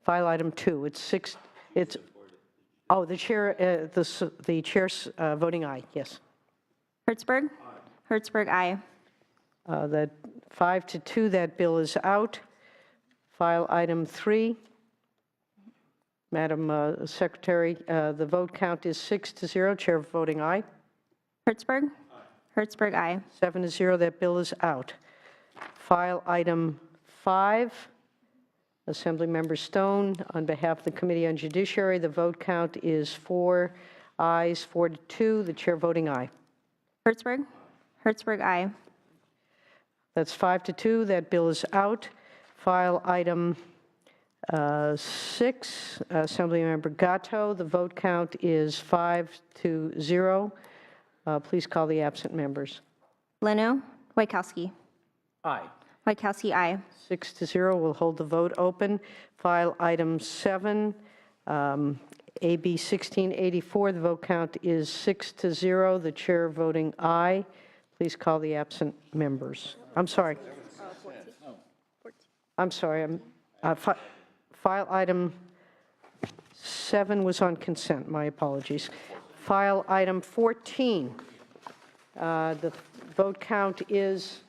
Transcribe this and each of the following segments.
File item 2. It's 6. It's oh, the chair. The chair's voting aye. Yes. Hertzberg. Hertzberg, aye. That 5-2. That bill is out. File item 3. Madam Secretary, the vote count is 6-0. Chair voting aye. Hertzberg. Hertzberg, aye. 7-0. That bill is out. File item 5. Assemblymember Stone, on behalf of the Committee on Judiciary, the vote count is 4 ayes, 4-2. The chair voting aye. Hertzberg. Hertzberg, aye. That's 5-2. That bill is out. File item 6, Assemblymember Gatto, the vote count is 5-0. Please call the absent members. Leno. Wachowski. Aye. Wachowski, aye. 6-0. We'll hold the vote open. File item 7, AB 1684. The vote count is 6-0. The chair voting aye. Please call the absent members. I'm sorry. I'm sorry. File item 7 was on consent. My apologies. File item 14. The vote count is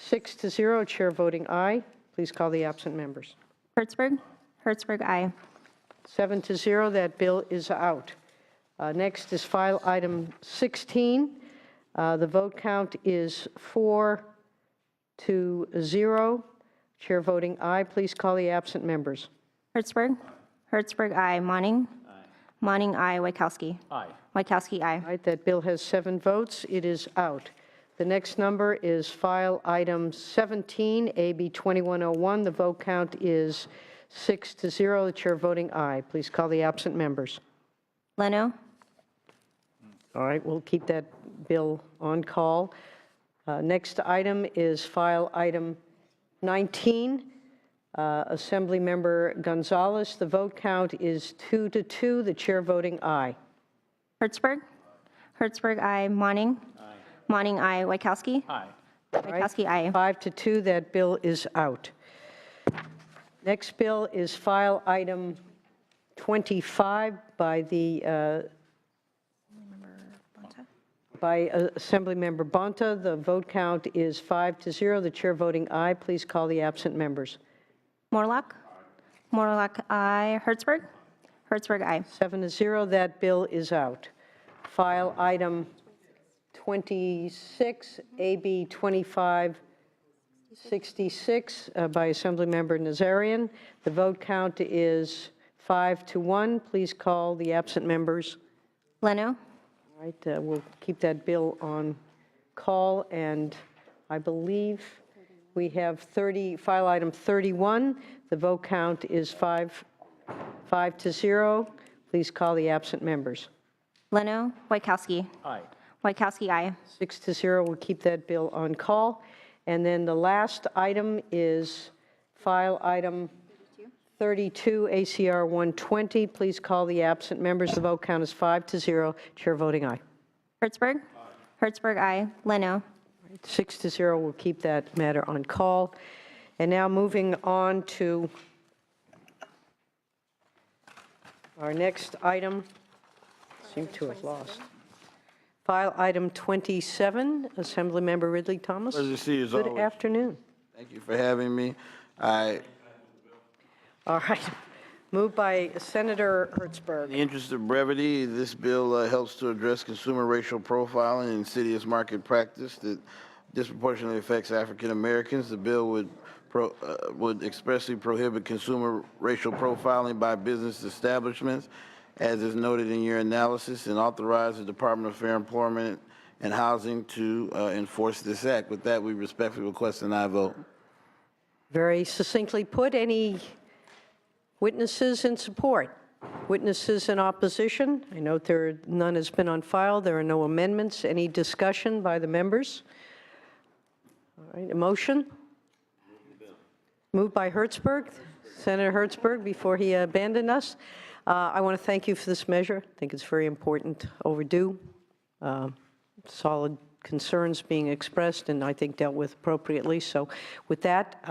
6-0. Chair voting aye. Please call the absent members. Hertzberg. Hertzberg, aye. 7-0. That bill is out. Next is file item 16. The vote count is 4-0. Chair voting aye. Please call the absent members. Hertzberg. Hertzberg, aye. Monning. Aye. Monning, aye. Wachowski. Aye. Wachowski, aye. All right, that bill has 7 votes. It is out. The next number is file item 17, AB 2101. The vote count is 6-0. The chair voting aye. Please call the absent members. Leno. All right, we'll keep that bill on call. Next item is file item 19. Assemblymember Gonzalez. The vote count is 2-2. The chair voting aye. Hertzberg. Hertzberg, aye. Monning. Aye. Monning, aye. Wachowski. Aye. Wachowski, aye. 5-2. That bill is out. Next bill is file item 25 by the Assemblymember Bonta. The vote count is 5-0. The chair voting aye. Please call the absent members. Morlock. Morlock, aye. Hertzberg. Hertzberg, aye. 7-0. That bill is out. File item 26, AB 2566 by Assemblymember Nazarian. The vote count is 5-1. Please call the absent members. Leno. All right, we'll keep that bill on call, and I believe we have file item 31. The vote count is 5-0. Please call the absent members. Leno. Wachowski. Aye. Wachowski, aye. 6-0. We'll keep that bill on call. And then the last item is file item 32, ACR 120. Please call the absent members. The vote count is 5-0. Chair voting aye. Hertzberg. Hertzberg, aye. Leno. 6-0. We'll keep that matter on call. And now moving on to our next item. Seem to have lost. File item 27, Assemblymember Ridley Thomas. Pleasure to see you as Good always. afternoon. Thank you for having me. All right. Moved by Senator In Hertzberg. the interest of brevity, this bill helps to address consumer racial profiling and insidious market practice that disproportionately affects African Americans. The bill would expressly prohibit consumer racial profiling by business establishments, as is noted in your analysis, and authorize the Department of Fair Employment and Housing to enforce this act. With that, we respectfully request an aye vote. Very succinctly put. Any witnesses in support? Witnesses in opposition? I note none has been on file. There are no amendments. Any discussion by the members? All right, a motion? Moved by Hertzberg, Senator Hertzberg, before he abandoned us. I want to thank you for this measure. I think it's very important, overdue. Solid concerns being expressed and I think dealt with appropriately. So with that,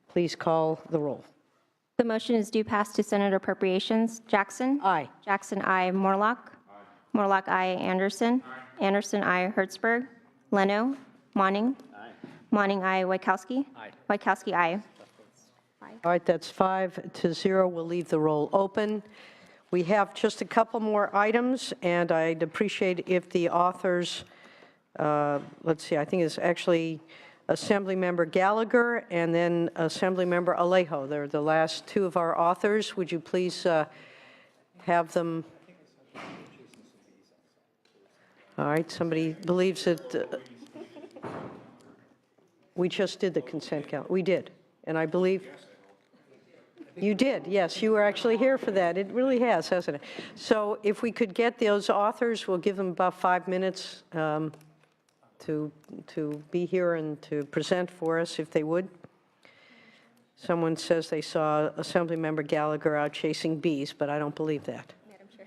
please call the roll. The motion is due pass to Senate Appropriations. Jackson? Aye. Jackson, I. Morlock? Morlock, I. Anderson? Anderson, I. Hertzberg? Leno? Monning? Monning, I. Wachowski? Wachowski, I. All right, that's 5-0. We'll leave the roll open. We have just a couple more items, and I'd appreciate if the authors, let's see, I think it's actually Assemblymember Gallagher and then Assemblymember Alejo. They're the last two of our authors. Would you please have them? All right, somebody believes that we just did the consent calendar. We did, and I believe you did. Yes, you were actually here for that. It really has, hasn't it? So if we could get those authors, we'll give them about 5 minutes to be here and to present for us, if they would. Someone says they saw Assemblymember Gallagher out chasing bees, but I don't believe that. Madam Chair.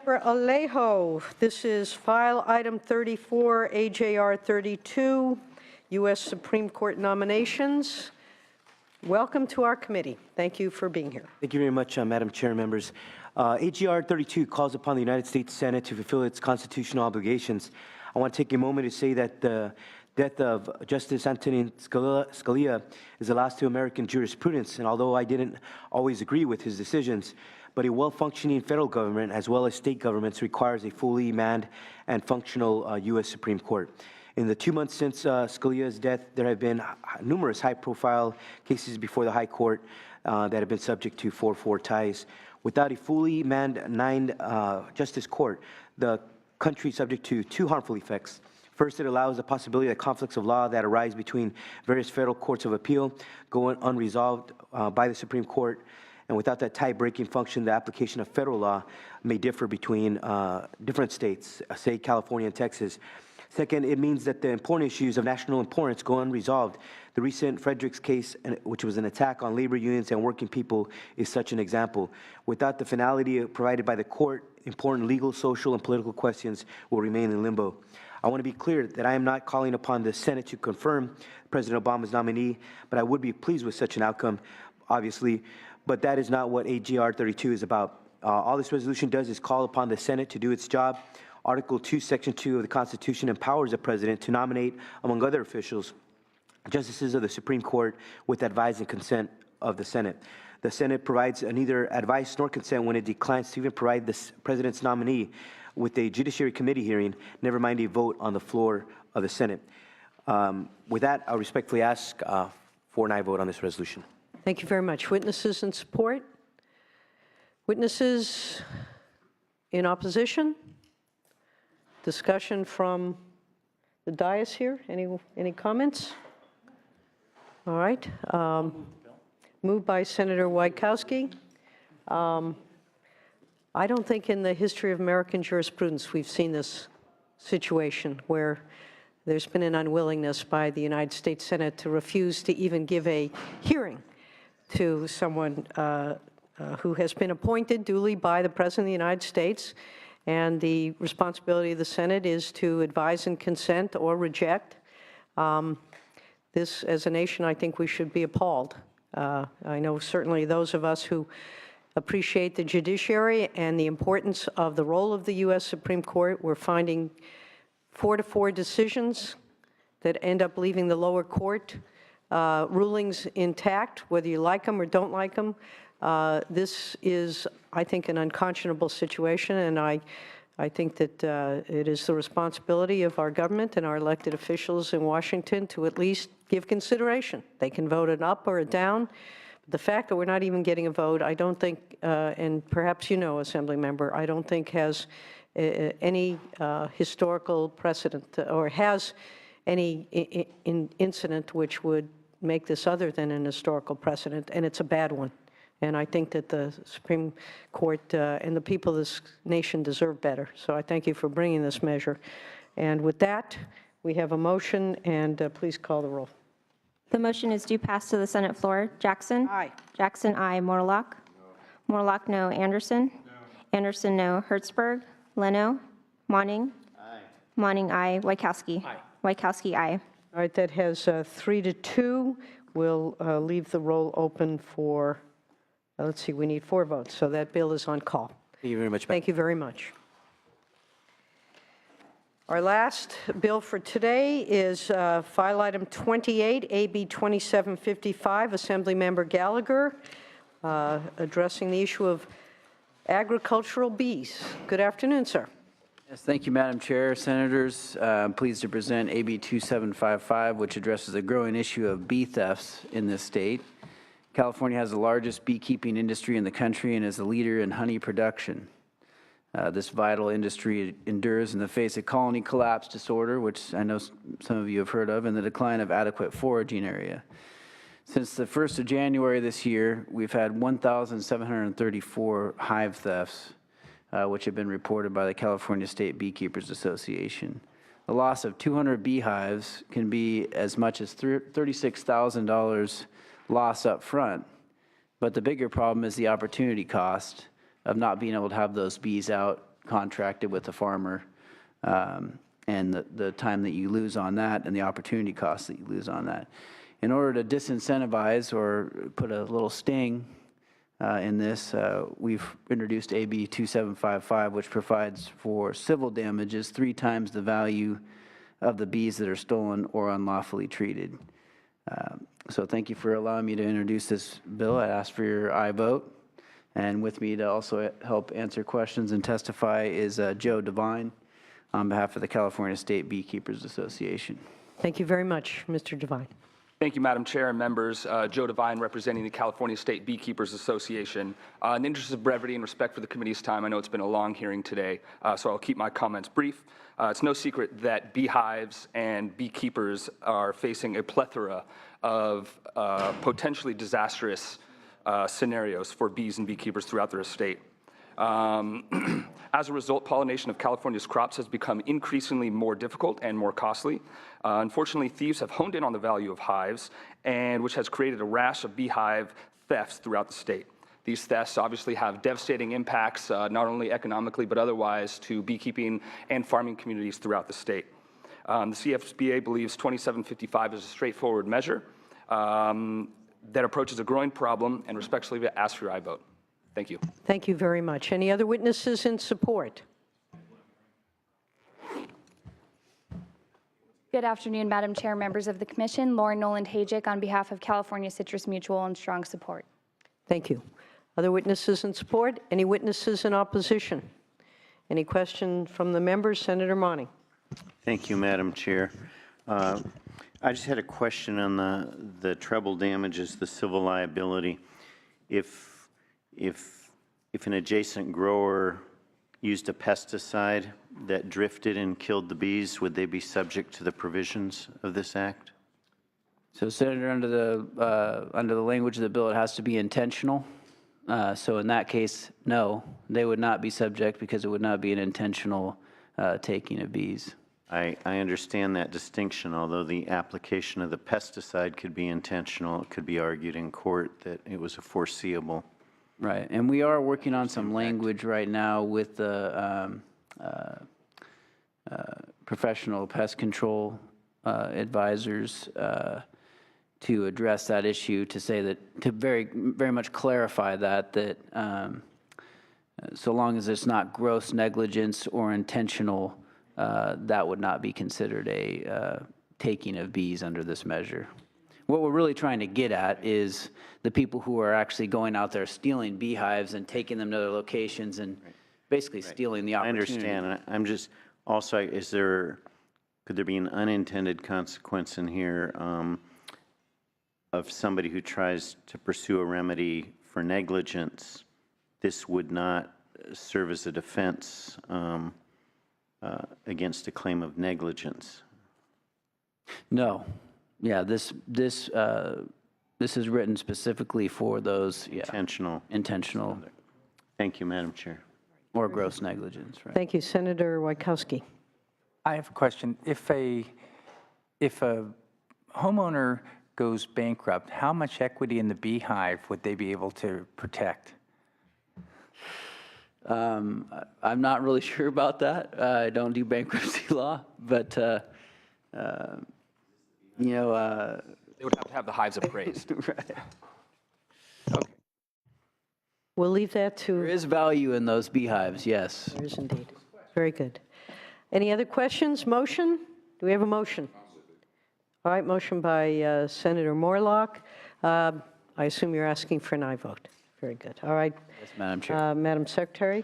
For Alejo, this is file item 34, AJR 32, U.S. Supreme Court nominations. Welcome to our committee. Thank you for being here. Thank you very much, Madam Chair, members. AGR 32 calls upon the United States Senate to fulfill its constitutional obligations. I want to take a moment to say that the death of Justice Antonin Scalia is the last to American jurisprudence, and although I didn't always agree with his decisions, but a well-functioning federal government as well as state governments requires a fully manned and functional U.S. Supreme Court. In the 2 months since Scalia's death, there have been numerous high-profile cases before the High Court that have been subject to 4-4 ties. Without a fully manned justice court, the country is subject to two harmful effects. First, it allows the possibility that conflicts of law that arise between various federal courts of appeal go unresolved by the Supreme Court. And without that tie-breaking function, the application of federal law may differ between different states, say California and Texas. Second, it means that the important issues of national importance go unresolved. The recent Fredericks case, which was an attack on labor unions and working people, is such an example. Without the finality provided by the court, important legal, social, and political questions will remain in limbo. I want to be clear that I am not calling upon the Senate to confirm President Obama's nominee, but I would be pleased with such an outcome, obviously. But that is not what AGR 32 is about. All this resolution does is call upon the Senate to do its job. Article 2, Section 2 of the Constitution empowers the President to nominate, among other officials, justices of the Supreme Court with advice and consent of the Senate. The Senate provides neither advice nor consent when it declines to even provide the President's nominee with a Judiciary Committee hearing, never mind a vote on the floor of the Senate. With that, I respectfully ask for an aye vote on this resolution. Thank you very much. Witnesses in support? Witnesses in opposition? Discussion from the dais here? Any comments? All right. Moved by Senator Wojciechowski. I don't think in the history of American jurisprudence we've seen this situation where there's been an unwillingness by the United States Senate to refuse to even give a hearing to someone who has been appointed duly by the President of the United States, and the responsibility of the Senate is to advise and consent or reject. This, as a nation, I think we should be appalled. I know certainly those of us who appreciate the judiciary and the importance of the role of the U.S. Supreme Court, we're finding 4-4 decisions that end up leaving the lower court rulings intact, whether you like them or don't like them. This is, I think, an unconscionable situation, and I think that it is the responsibility of our government and our elected officials in Washington to at least give consideration. They can vote it up or it down. The fact that we're not even getting a vote, I don't think, and perhaps you know, Assembly Member, I don't think has any historical precedent or has any incident which would make this other than an historical precedent, and it's a bad one. And I think that the Supreme Court and the people of this nation deserve better. So I thank you for bringing this measure. And with that, we have a motion, and please call the roll. The motion is due pass to the Senate floor. Jackson? Aye. Jackson, aye. Morlock? No. Morlock, no. Anderson? No. Anderson, no. Hertzberg? Leno? Monning? Aye. Monning, aye. Wojciechowski? Aye. Wojciechowski, aye. All right, that has 3-2. We'll leave the roll open for, let's see, we need 4 votes. So that bill is on call. Thank you very much. Thank you very much. Our last bill for today is file item 28, AB 2755, Assemblymember Gallagher, addressing the issue of agricultural bees. Good afternoon, sir. Yes, thank you, Madam Chair. Senators, I'm pleased to present AB 2755, which addresses a growing issue of bee thefts in this state. California has the largest beekeeping industry in the country and is a leader in honey production. This vital industry endures in the face of colony collapse disorder, which I know some of you have heard of, and the decline of adequate foraging area. Since the 1st of January this year, we've had 1,734 hive thefts, which have been reported by the California State Beekeepers Association. The loss of 200 beehives can be as much as $36,000 loss up front, but the bigger problem is the opportunity cost of not being able to have those bees out contracted with the farmer, and the time that you lose on that and the opportunity cost that you lose on that. In order to disincentivize or put a little sting in this, we've introduced AB 2755, which provides for civil damages 3 times the value of the bees that are stolen or unlawfully treated. So thank you for allowing me to introduce this bill. I ask for your aye vote. And with me to also help answer questions and testify is Joe Devine on behalf of the California State Beekeepers Association. Thank you very much, Mr. Devine. Thank you, Madam Chair and members. Joe Devine, representing the California State Beekeepers Association. In the interest of brevity and respect for the committee's time, I know it's been a long hearing today, so I'll keep my comments brief. It's no secret that beehives and beekeepers are facing a plethora of potentially disastrous scenarios for bees and beekeepers throughout their estate. As a result, pollination of California's crops has become increasingly more difficult and more costly. Unfortunately, thieves have honed in on the value of hives, and which has created a rash of beehive thefts throughout the state. These thefts obviously have devastating impacts, not only economically, but otherwise to beekeeping and farming communities throughout the state. The CFSBA believes 2755 is a straightforward measure that approaches a growing problem, and respectfully ask for your aye vote. Thank you. Thank you very much. Any other witnesses in support? Good afternoon, Madam Chair, members of the Commission. Lauren Noland-Hajic on behalf of California Citrus Mutual and strong support. Thank you. Other witnesses in support? Any witnesses in opposition? Any question from the members? Senator Monning. Thank you, Madam Chair. I just had a question on the treble damages, the civil liability. If an adjacent grower used a pesticide that drifted and killed the bees, would they be subject to the provisions of this act? So, Senator, under the language of the bill, it has to be intentional. So in that case, no, they would not be subject because it would not be an intentional taking of bees. I understand that distinction, although the application of the pesticide could be intentional. It could be argued in court that it was a foreseeable. Right, and we are working on some language right now with the professional pest control advisors to address that issue, to say that, to very much clarify that so long as it's not gross negligence or intentional, that would not be considered a taking of bees under this measure. What we're really trying to get at is the people who are actually going out there stealing beehives and taking them to their locations and basically stealing the I opportunity. understand. I'm just also, could there be an unintended consequence in here of somebody who tries to pursue a remedy for negligence? This would not serve as a defense against a claim of negligence. No. Yeah, this is written specifically for those Intentional. intentional Thank you, Madam Chair. or gross negligence, right? Thank you. Senator Wojtkowski. I have a question. If a homeowner goes bankrupt, how much equity in the beehive would they be able to protect? I'm not really sure about that. I don't do bankruptcy law, but They would have to have the hives appraised. right. We'll leave that There to, is value in those beehives, yes. there is indeed. Very good. Any other questions? Motion? Do we have a motion? All right, motion by Senator Morlock. I assume you're asking for an aye vote. Very good. All right. Yes, Madam Chair. Madam Secretary,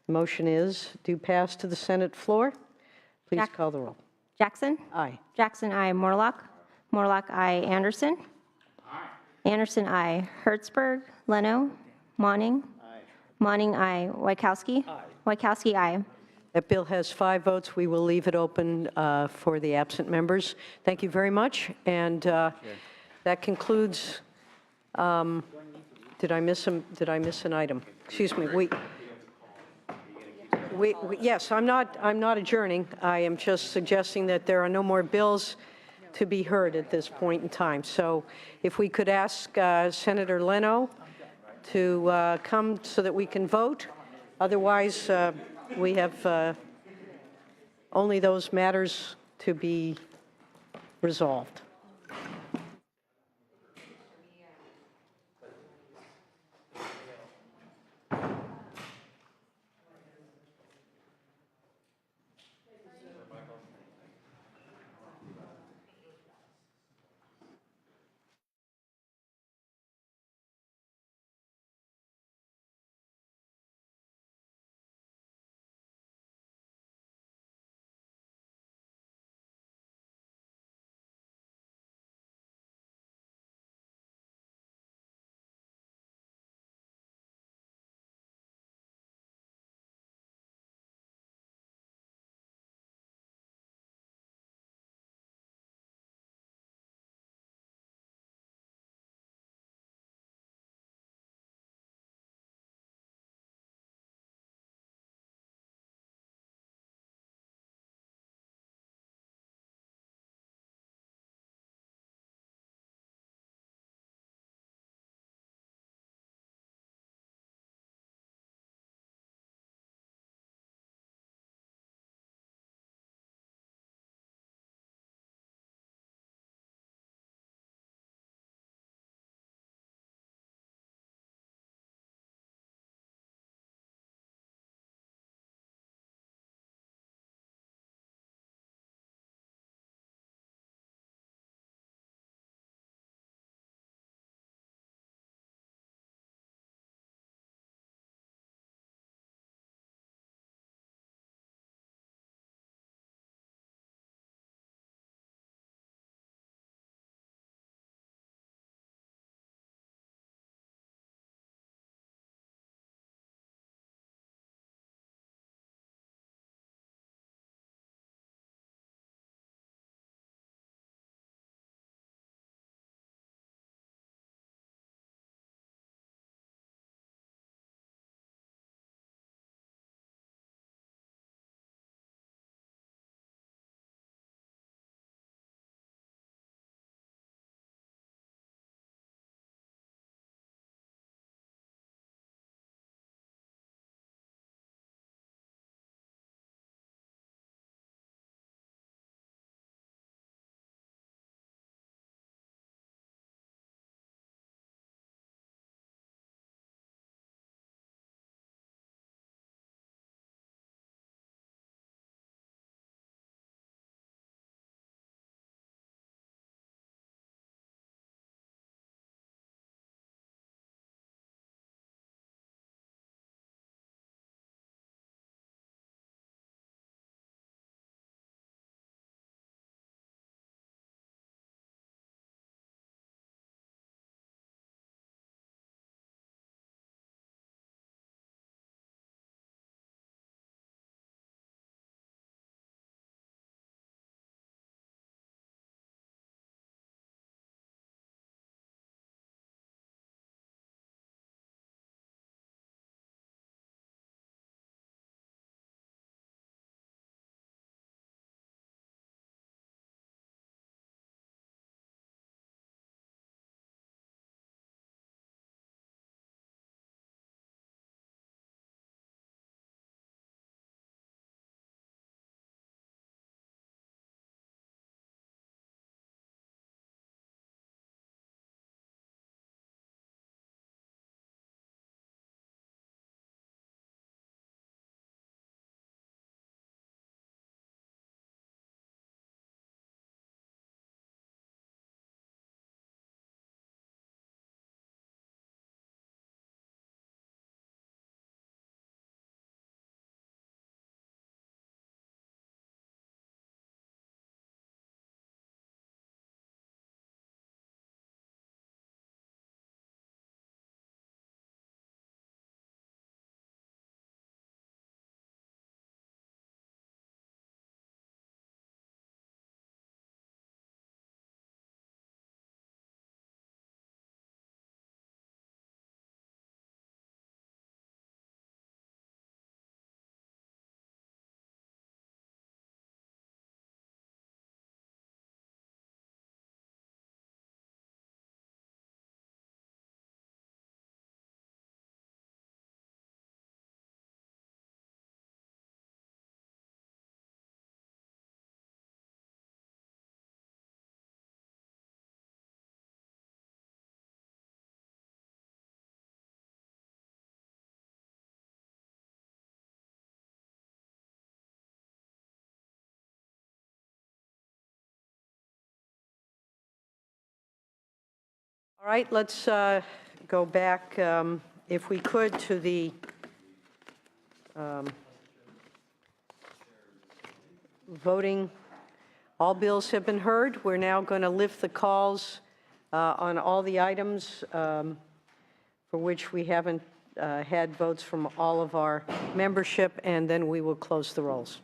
motion is due pass to the Senate floor. Please Jack- call the roll. Jackson? Aye. Jackson, I. Morlock? Morlock, I. Anderson? Anderson, I. Hertzberg? Leno? Monning? Monning, I. Wojtkowski? Wojtkowski, I. That bill has 5 votes. We will leave it open for the absent members. Thank you very much. And that concludes, did I miss an item? Excuse me, yes, I'm not adjourning. I am just suggesting that there are no more bills to be heard at this point in time. So if we could ask Senator Leno to come so that we can vote. Otherwise, we have only those matters to be resolved. All right, let's go back, if we could, to the voting. All bills have been heard. We're now going to lift the calls on all the items for which we haven't had votes from all of our membership, and then we will close the rolls.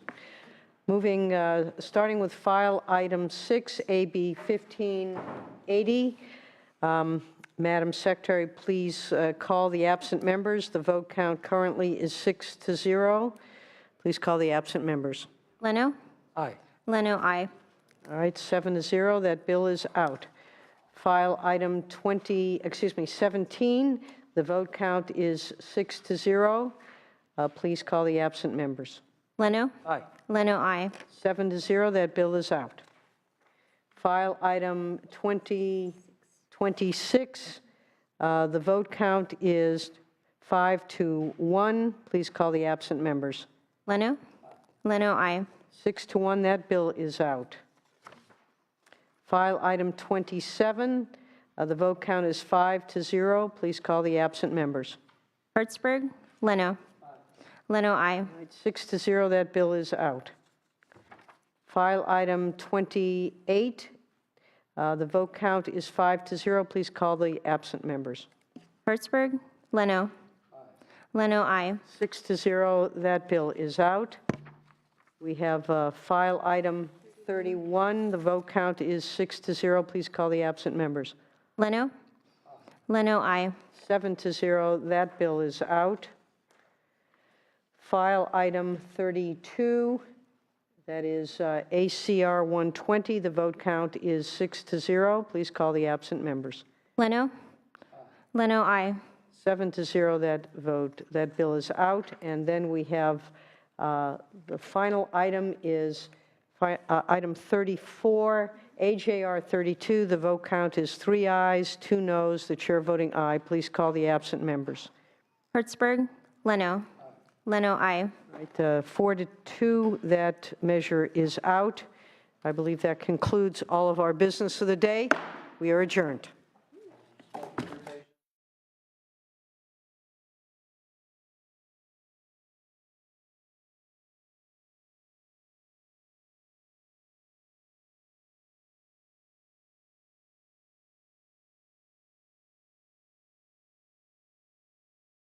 Moving, starting with file item 6, AB 1580. Madam Secretary, please call the absent members. The vote count currently is 6-0. Please call the absent members. Leno? Aye. Leno, aye. All right, 7-0, that bill is out. File item 17, the vote count is 6-0. Please call the absent members. Leno? Aye. Leno, aye. 7-0, that bill is out. File item 26, the vote count is 5-1. Please call the absent members. Leno? Leno, aye. 6-1, that bill is out. File item 27, the vote count is 5-0. Please call the absent members. Hertzberg? Leno? Leno, aye. 6-0, that bill is out. File item 28, the vote count is 5-0. Please call the absent members. Hertzberg? Leno? Leno, aye. 6-0, that bill is out. We have file item 31. The vote count is 6-0. Please call the absent members. Leno? Leno, aye. 7-0, that bill is out. File item 32, that is ACR 120. The vote count is 6-0. Please call the absent members. Leno? Leno, aye. 7-0, that bill is out. And then we have the final item is item 34, AJR 32. The vote count is 3 ayes, 2 noes. The chair voting aye. Please call the absent members. Hertzberg? Leno? Leno, aye. Right, 4-2, that measure is out. I believe that concludes all of our business of the day. We are adjourned.